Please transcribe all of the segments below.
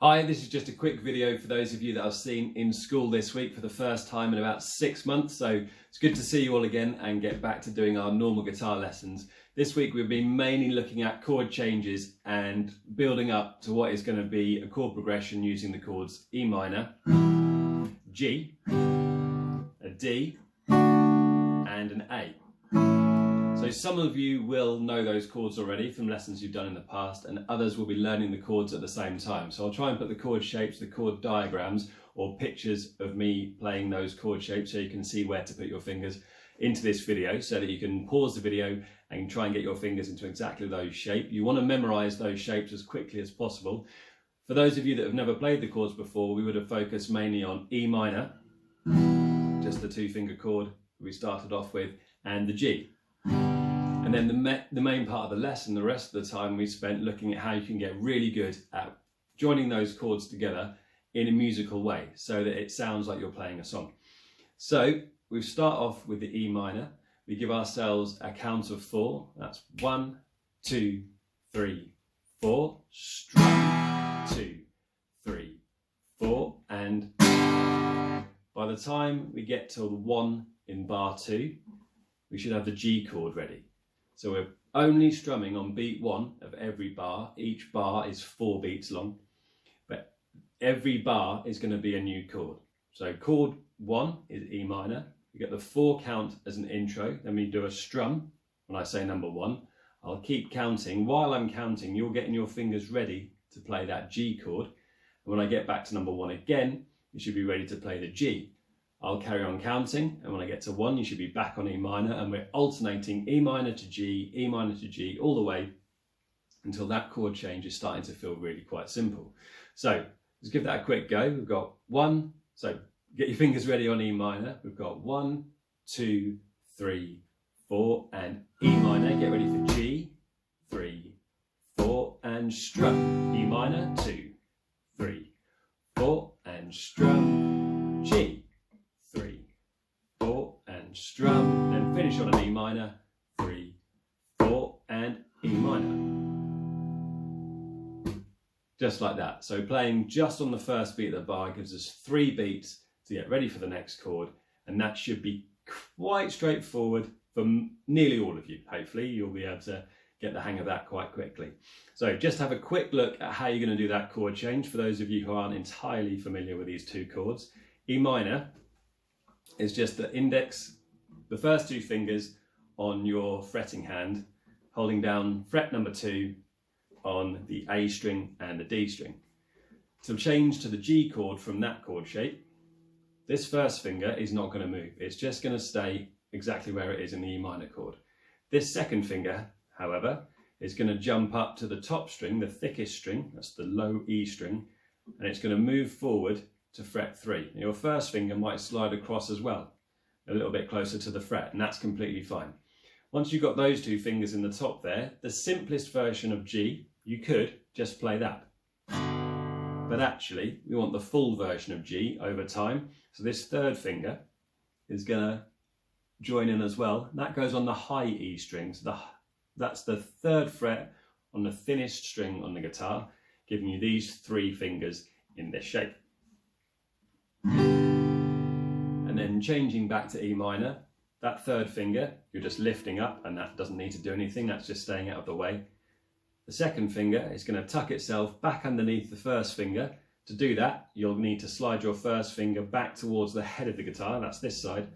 Hi, this is just a quick video for those of you that I've seen in school this week for the first time in about 6 months. So it's good to see you all again and get back to doing our normal guitar lessons. This week we've been mainly looking at chord changes and building up to what is going to be a chord progression using the chords E minor, G, a D and an A. So some of you will know those chords already from lessons you've done in the past, and others will be learning the chords at the same time. So I'll try and put the chord shapes, the chord diagrams or pictures of me playing those chord shapes so you can see where to put your fingers into this video, so that you can pause the video and try and get your fingers into exactly those shapes. You want to memorize those shapes as quickly as possible. For those of you that have never played the chords before, we would have focused mainly on E minor, just the 2-finger chord we started off with, and the G. And then the main part of the lesson, the rest of the time, we spent looking at how you can get really good at joining those chords together in a musical way so that it sounds like you're playing a song. So we start off with the E minor. We give ourselves a count of 4. That's 1, 2, 3, 4. Strum, 2, 3, 4. And by the time we get to the 1 in bar 2, we should have the G chord ready. So we're only strumming on beat 1 of every bar. Each bar is 4 beats long, but every bar is going to be a new chord. So chord 1 is E minor. You get the 4 count as an intro. Then we do a strum when I say number 1. I'll keep counting. While I'm counting, you're getting your fingers ready to play that G chord. And when I get back to number 1 again, you should be ready to play the G. I'll carry on counting, and when I get to 1, you should be back on E minor, and we're alternating E minor to G, all the way until that chord change is starting to feel really quite simple. So let's give that a quick go. We've got 1, so get your fingers ready on E minor. We've got 1, 2, 3, 4, and E minor. Get ready for G, 3, 4, and strum. E minor, 2, 3, 4, and strum. G, 3, 4, and strum, then finish on an E minor, 3, 4, and E minor. Just like that. So playing just on the first beat of the bar gives us 3 beats to get ready for the next chord, and that should be quite straightforward for nearly all of you. Hopefully you'll be able to get the hang of that quite quickly. So just have a quick look at how you're going to do that chord change for those of you who aren't entirely familiar with these 2 chords. E minor is just the index, the first 2 fingers on your fretting hand, holding down fret number 2 on the A string and the D string. To change to the G chord from that chord shape, this first finger is not going to move. It's just going to stay exactly where it is in the E minor chord. This second finger, however, is going to jump up to the top string, the thickest string, that's the low E string, and it's going to move forward to fret 3. Your first finger might slide across as well, a little bit closer to the fret, and that's completely fine. Once you've got those 2 fingers in the top there, the simplest version of G, you could just play that. But actually, we want the full version of G over time, so this third finger is going to join in as well. That goes on the high E string, so that's the 3rd fret on the thinnest string on the guitar, giving you these 3 fingers in this shape. And then changing back to E minor, that 3rd finger you're just lifting up, and that doesn't need to do anything, that's just staying out of the way. The 2nd finger is going to tuck itself back underneath the 1st finger. To do that, you'll need to slide your 1st finger back towards the head of the guitar, that's this side,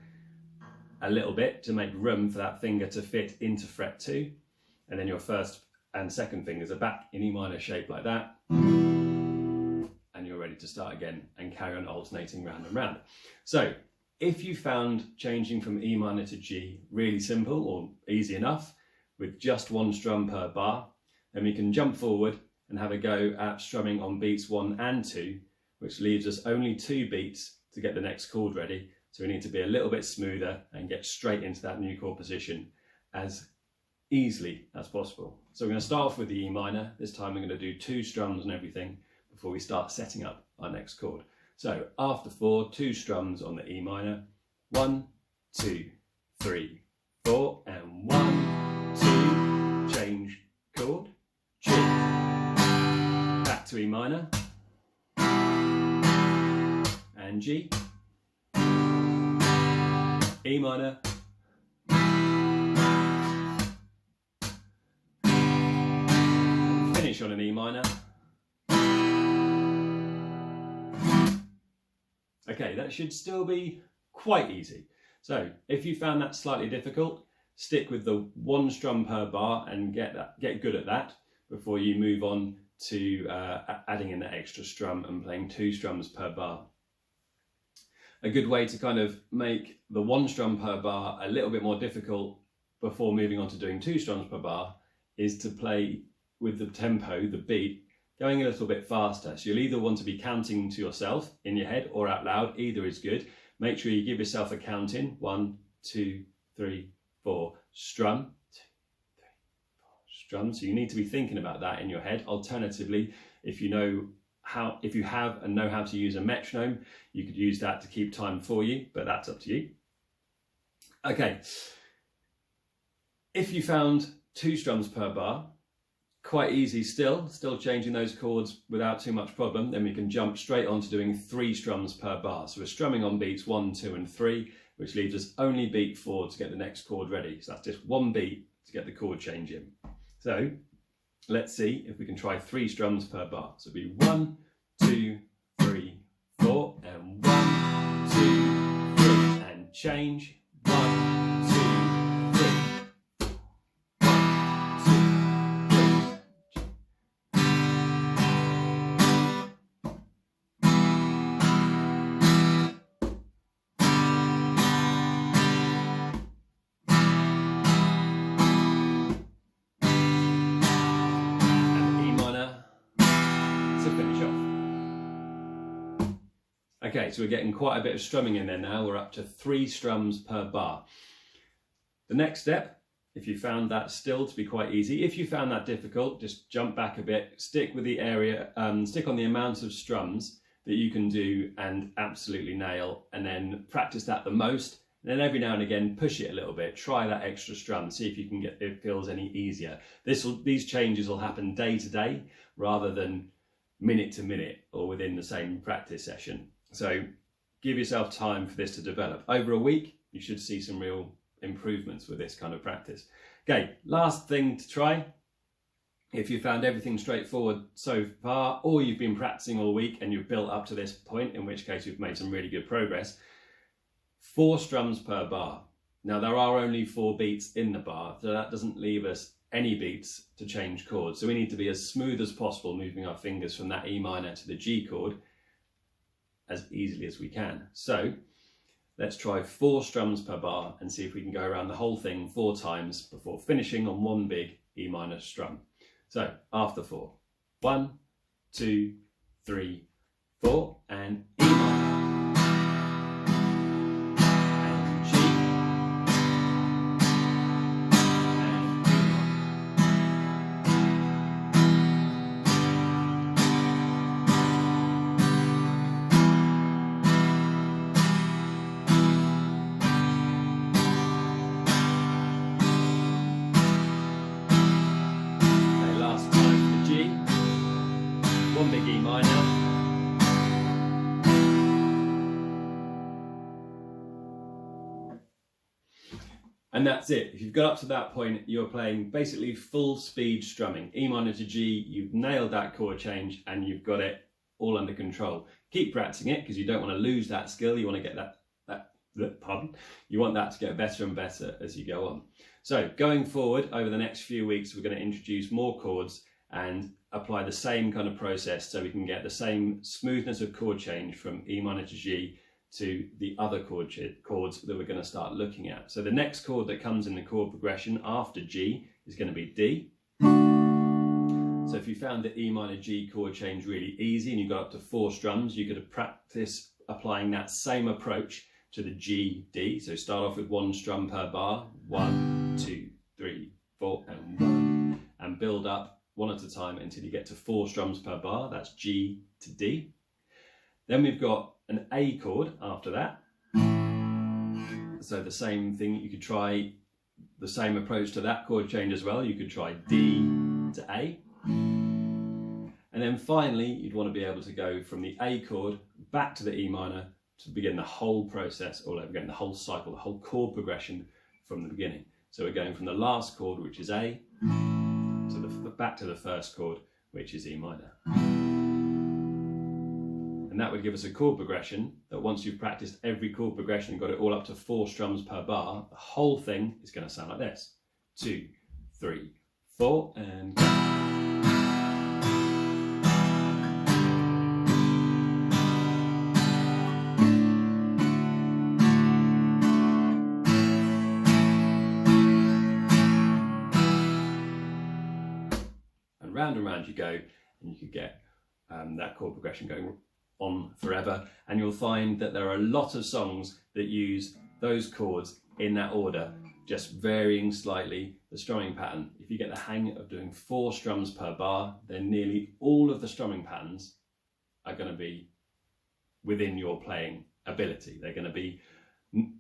a little bit to make room for that finger to fit into fret 2. And then your 1st and 2nd fingers are back in E minor shape like that. And you're ready to start again and carry on alternating round and round. So if you found changing from E minor to G really simple or easy enough with just 1 strum per bar, then we can jump forward and have a go at strumming on beats 1 and 2, which leaves us only 2 beats to get the next chord ready. So we need to be a little bit smoother and get straight into that new chord position as easily as possible. So we're going to start off with the E minor. This time we're going to do 2 strums and everything before we start setting up our next chord. So after 4, 2 strums on the E minor. 1, 2, 3, 4, and 1, 2, change chord, G. Back to E minor. and G, E minor, finish on an E minor. Okay, that should still be quite easy. So if you found that slightly difficult, stick with the 1 strum per bar and get good at that before you move on to adding in the extra strum and playing 2 strums per bar. A good way to kind of make the 1 strum per bar a little bit more difficult before moving on to doing 2 strums per bar is to play with the tempo, the beat, going a little bit faster. So you'll either want to be counting to yourself in your head or out loud, either is good. Make sure you give yourself a count in, 1, 2, 3, 4, strum, 2, 3, 4, strum. So you need to be thinking about that in your head. Alternatively, if you have and know how to use a metronome, you could use that to keep time for you, but that's up to you. Okay, if you found 2 strums per bar, quite easy still changing those chords without too much problem, then we can jump straight on to doing 3 strums per bar. So we're strumming on beats 1, 2 and 3, which leaves us only beat 4 to get the next chord ready. So that's just 1 beat to get the chord change in. So let's see if we can try 3 strums per bar. So it'll be 1, 2, 3, 4 and 1, 2, 3 and change. 1, 2, 3. Okay, so we're getting quite a bit of strumming in there now. We're up to 3 strums per bar. The next step, if you found that still to be quite easy, if you found that difficult, just jump back a bit, stick with the area, stick on the amount of strums that you can do and absolutely nail, and then practice that the most. And then every now and again, push it a little bit, try that extra strum, see if you can get it feels any easier. These changes will happen day to day rather than minute to minute or within the same practice session. So give yourself time for this to develop. Over a week, you should see some real improvements with this kind of practice. Okay, last thing to try. If you found everything straightforward so far, or you've been practicing all week and you've built up to this point, in which case you've made some really good progress, 4 strums per bar. Now there are only 4 beats in the bar, so that doesn't leave us any beats to change chords. So we need to be as smooth as possible, moving our fingers from that E minor to the G chord as easily as we can. So let's try 4 strums per bar and see if we can go around the whole thing 4 times before finishing on 1 big E minor strum. So after 4, 1, 2, 3, 4 and E minor. And that's it. If you've got up to that point, you're playing basically full speed strumming. E minor to G, you've nailed that chord change and you've got it all under control. Keep practicing it because you don't want to lose that skill. You want to get you want that to get better and better as you go on. So going forward over the next few weeks, we're going to introduce more chords and apply the same kind of process so we can get the same smoothness of chord change from E minor to G to the other chords that we're going to start looking at. So the next chord that comes in the chord progression after G is going to be D. So if you found the E minor G chord change really easy and you got up to 4 strums, you could practice applying that same approach to the G, D. So start off with 1 strum per bar, 1, 2, 3, 4 and 1, and build up 1 at a time until you get to 4 strums per bar. That's G to D. Then we've got an A chord after that. So the same thing, you could try the same approach to that chord change as well. You could try D to A. And then finally, you'd want to be able to go from the A chord back to the E minor to begin the whole process all over again, the whole cycle, the whole chord progression from the beginning. So we're going from the last chord, which is A, to back to the first chord, which is E minor. And that would give us a chord progression that once you've practiced every chord progression and got it all up to 4 strums per bar, the whole thing is going to sound like this. 2, 3, 4, and go. Round and round you go, and you could get that chord progression going on forever. And you'll find that there are a lot of songs that use those chords in that order, just varying slightly the strumming pattern. If you get the hang of doing 4 strums per bar, then nearly all of the strumming patterns are going to be within your playing ability. They're going to be,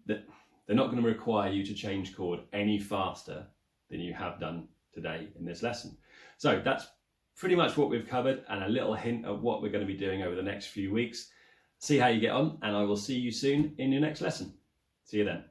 they're not going to require you to change chord any faster than you have done today in this lesson. So that's pretty much what we've covered, and a little hint of what we're going to be doing over the next few weeks. See how you get on, and I will see you soon in your next lesson. See you then.